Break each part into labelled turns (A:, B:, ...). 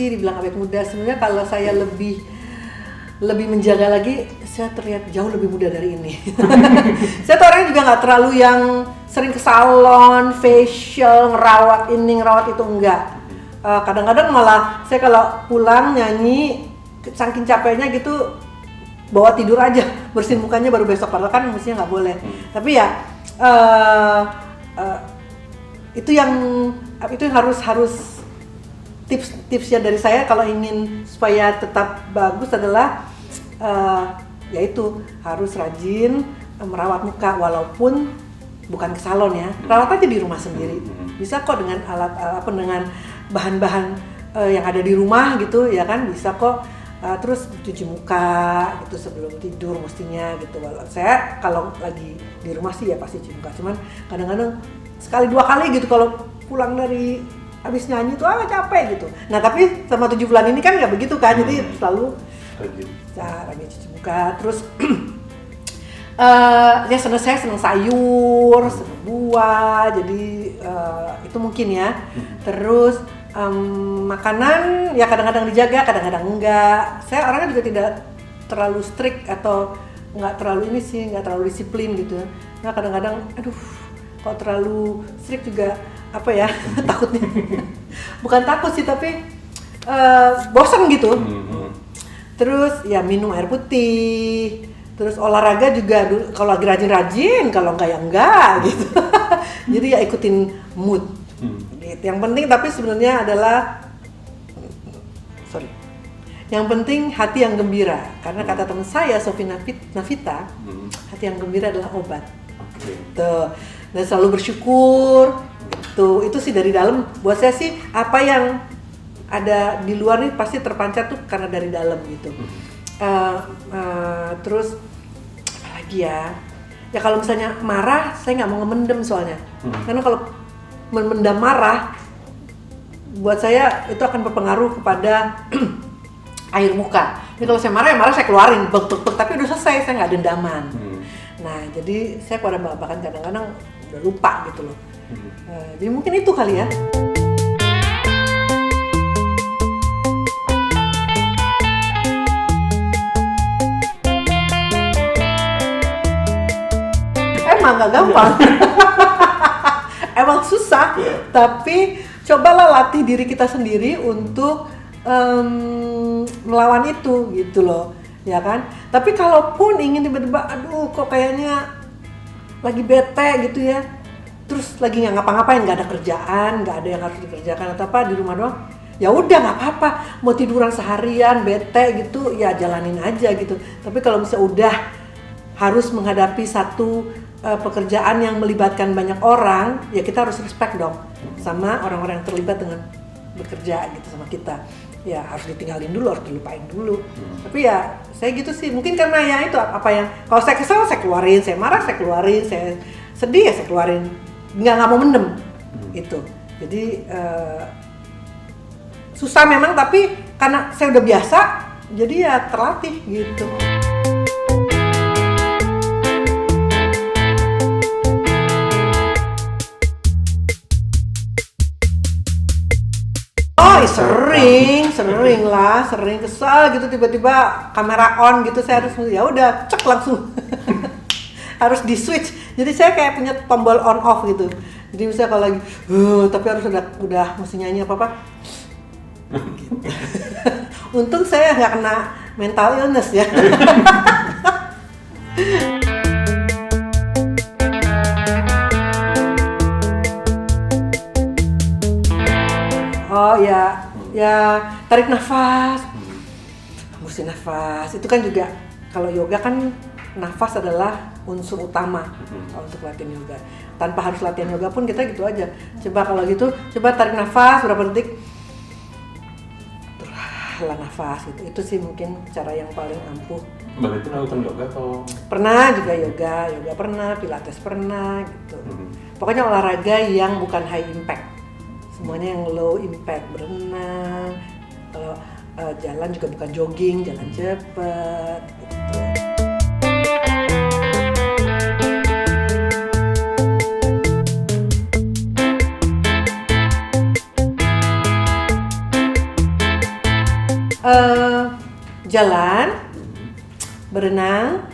A: kasih dibilang awet muda. Sebenarnya kalau saya lebih menjaga lagi, saya terlihat jauh lebih muda dari ini. Saya tuh orangnya juga nggak terlalu yang sering ke salon, facial, ngerawat ini, ngerawat itu, enggak. Kadang-kadang malah saya kalau pulang nyanyi, saking capeknya gitu, bawa tidur aja, bersihin mukanya baru besok, padahal kan mestinya nggak boleh. Tapi ya itu yang harus tipsnya dari saya kalau ingin supaya tetap bagus adalah yaitu harus rajin merawat muka, walaupun bukan ke salon ya, rawat aja di rumah sendiri. Bisa kok dengan dengan bahan-bahan yang ada di rumah gitu ya kan, bisa kok. Terus cuci muka gitu sebelum tidur mestinya gitu. Saya kalau lagi di rumah sih ya pasti cuci muka, cuman kadang-kadang sekali 2 kali gitu kalau pulang dari habis nyanyi tuh capek gitu. Nah tapi selama 7 bulan ini kan nggak begitu kan, jadi selalu rajin cuci muka. Terus ya saya senang sayur, senang buah, jadi itu mungkin ya. Terus makanan ya kadang-kadang dijaga, kadang-kadang enggak. Saya orangnya juga tidak terlalu strict atau nggak terlalu disiplin gitu. Nah kadang-kadang kalau terlalu strict juga takutnya. Bukan takut sih, tapi bosan gitu. Terus ya minum air putih. Terus olahraga juga kalau lagi rajin-rajin, kalau enggak ya enggak gitu. Jadi ya ikutin mood. Gitu. Yang penting tapi sebenarnya adalah yang penting hati yang gembira, karena kata teman saya Sofi Navita, hati yang gembira adalah obat. Tuh. Dan selalu bersyukur. Itu sih dari dalam. Buat saya sih apa yang ada di luar nih pasti terpancar tuh karena dari dalam gitu. Terus apa lagi ya? Ya kalau misalnya marah, saya nggak mau ngemendem soalnya. Karena kalau memendam marah, buat saya itu akan berpengaruh kepada air muka. Jadi kalau saya marah saya keluarin, tapi udah selesai, saya nggak dendaman. Nah jadi saya pada bahkan kadang-kadang udah lupa gitu loh. Jadi mungkin itu kali ya. Emang nggak gampang. Emang susah, tapi cobalah latih diri kita sendiri untuk melawan itu gitu loh, ya kan? Tapi kalaupun ingin tiba-tiba, kok kayaknya lagi bete gitu ya, terus lagi nggak ngapa-ngapain, nggak ada kerjaan, nggak ada yang harus dikerjakan atau apa di rumah doang, ya udah nggak apa-apa, mau tiduran seharian bete gitu, ya jalanin aja gitu. Tapi kalau misalnya udah harus menghadapi satu pekerjaan yang melibatkan banyak orang, ya kita harus respect dong sama orang-orang yang terlibat dengan bekerja gitu sama kita. Ya harus ditinggalin dulu, harus dilupain dulu. Tapi ya saya gitu sih, mungkin karena ya itu apa yang kalau saya kesel saya keluarin, saya marah saya keluarin, saya sedih ya saya keluarin, nggak mau mendem itu. Jadi susah memang, tapi karena saya udah biasa jadi ya terlatih gitu. Sering kesal gitu, tiba-tiba kamera on gitu, saya harus ya udah cek langsung harus di switch. Jadi saya kayak punya tombol on off gitu. Jadi misalnya kalau lagi tapi harus udah mesti nyanyi apa gitu. Untung saya nggak kena mental illness ya. Oh ya tarik nafas, hembusin nafas. Itu kan juga kalau yoga kan nafas adalah unsur utama untuk latihan yoga. Tanpa harus latihan yoga pun kita gitu aja. Coba kalau gitu, coba tarik nafas berapa detik, teruslah nafas gitu. Itu sih mungkin cara yang paling ampuh.
B: Mbak itu melakukan yoga atau?
A: Pernah juga yoga pernah, pilates pernah gitu. Pokoknya olahraga yang bukan high impact. Semuanya yang low impact, berenang, kalau jalan juga bukan jogging, jalan cepet gitu. Jalan, berenang,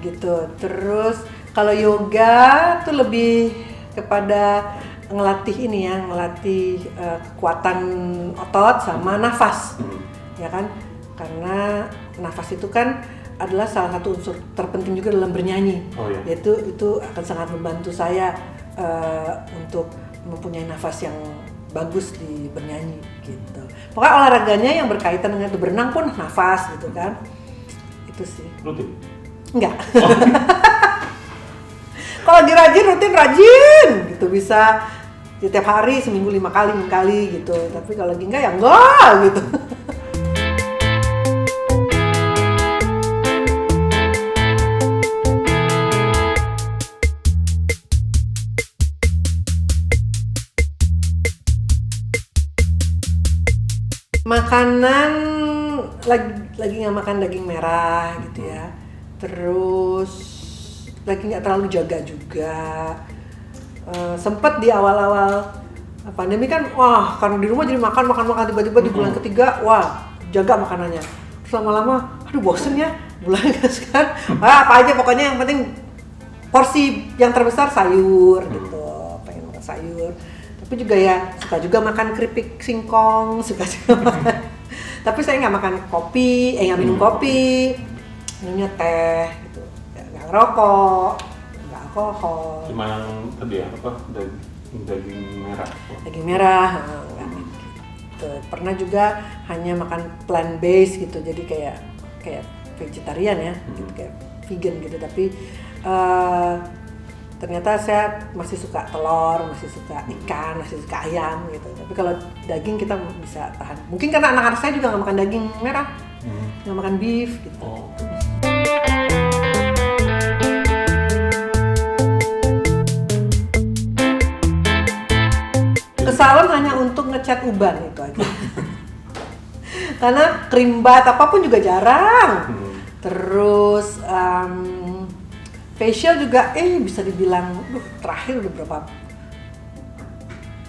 A: gitu. Terus kalau yoga tuh lebih kepada ngelatih ini ya, ngelatih kekuatan otot sama nafas, ya kan? Karena nafas itu kan adalah salah satu unsur terpenting juga dalam bernyanyi.
B: Oh, iya.
A: Yaitu itu akan sangat membantu saya untuk mempunyai nafas yang bagus di bernyanyi gitu. Pokoknya olahraganya yang berkaitan dengan itu, berenang pun nafas gitu kan. Itu sih.
B: Rutin?
A: Enggak. Oh. Kalau dirajin rutin rajin gitu, bisa setiap hari seminggu 5 kali 6 kali gitu. Tapi kalau lagi enggak ya enggak gitu. Makanan lagi nggak makan daging merah gitu ya, terus lagi nggak terlalu jaga juga. Sempet di awal-awal pandemi kan, wah karena di rumah jadi makan tiba-tiba di bulan ketiga, wah jaga makanannya. Terus lama-lama, aduh bosen ya, bulan kan, apa aja pokoknya yang penting porsi yang terbesar sayur gitu, pengen makan sayur. Tapi juga ya suka juga makan keripik singkong, suka juga makan. Tapi saya nggak makan kopi, nggak minum kopi, minumnya teh gitu, nggak ngerokok, nggak alkohol.
B: Cuma yang tadi ya, apa, daging merah?
A: Daging merah, nggak gitu. Pernah juga hanya makan plant based gitu, jadi kayak vegetarian ya, gitu, kayak vegan gitu. Tapi ternyata saya masih suka telur, masih suka ikan, masih suka ayam gitu. Tapi kalau daging kita bisa tahan. Mungkin karena anak-anak saya juga nggak makan daging merah, nggak makan beef gitu.
B: Oh.
A: Ke salon hanya untuk ngecat uban itu aja. Karena krim bat apapun juga jarang. Terus facial juga bisa dibilang terakhir udah berapa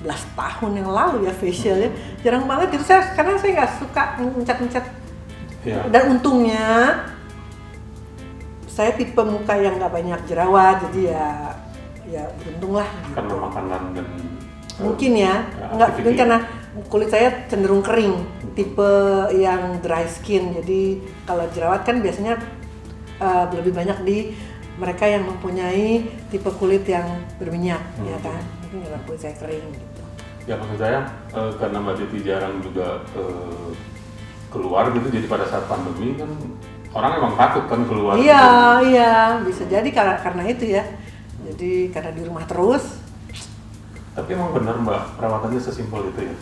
A: belas tahun yang lalu ya facial ya, jarang banget gitu karena saya nggak suka ngecat
B: Yeah.
A: Dan untungnya saya tipe muka yang nggak banyak jerawat, jadi ya beruntung lah gitu.
B: Karena makanan dan
A: Mungkin ya nggak mungkin karena kulit saya cenderung kering, tipe yang dry skin, jadi kalau jerawat kan biasanya lebih banyak di mereka yang mempunyai tipe kulit yang berminyak, ya kan? Mungkin karena kulit saya kering gitu.
B: Ya maksud saya karena Mbak Titi jarang juga keluar gitu, jadi pada saat pandemi kan orang emang takut kan keluar.
A: Iya,
B: gitu.
A: iya, bisa jadi karena itu ya. Jadi karena di rumah terus.
B: Tapi emang benar Mbak, perawatannya sesimpel itu ya?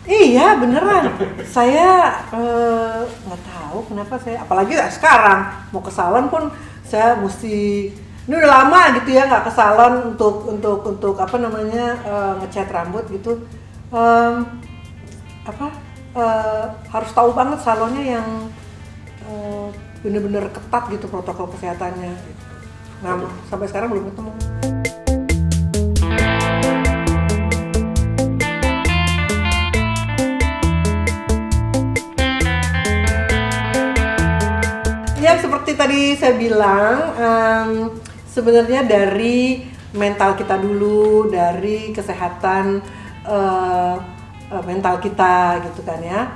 A: Iya beneran. Saya nggak tahu kenapa saya, apalagi sekarang mau ke salon pun saya mesti, ini udah lama gitu ya nggak ke salon untuk apa namanya ngecat rambut gitu. Harus tahu banget salonnya yang bener-bener ketat gitu protokol kesehatannya. Nah sampai sekarang belum ketemu. Ya seperti tadi saya bilang, sebenarnya dari mental kita dulu, dari kesehatan mental kita gitu kan ya,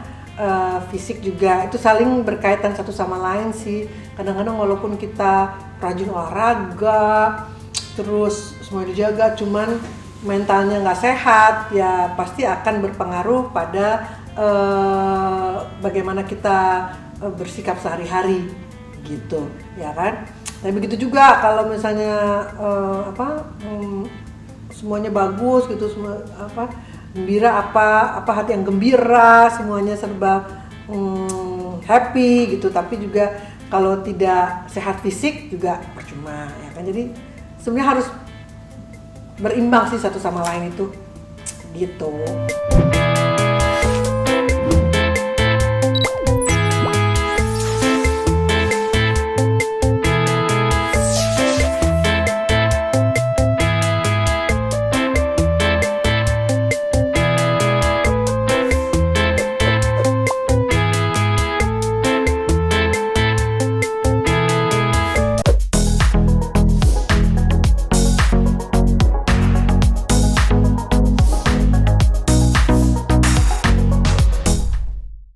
A: fisik juga itu saling berkaitan satu sama lain sih. Kadang-kadang walaupun kita rajin olahraga, terus semuanya dijaga, cuman mentalnya nggak sehat, ya pasti akan berpengaruh pada bagaimana kita bersikap sehari-hari gitu, ya kan? Tapi begitu juga kalau misalnya semuanya bagus gitu, semua gembira, hati yang gembira, semuanya serba happy gitu, tapi juga kalau tidak sehat fisik juga percuma, ya kan? Jadi sebenarnya harus berimbang sih satu sama lain itu gitu.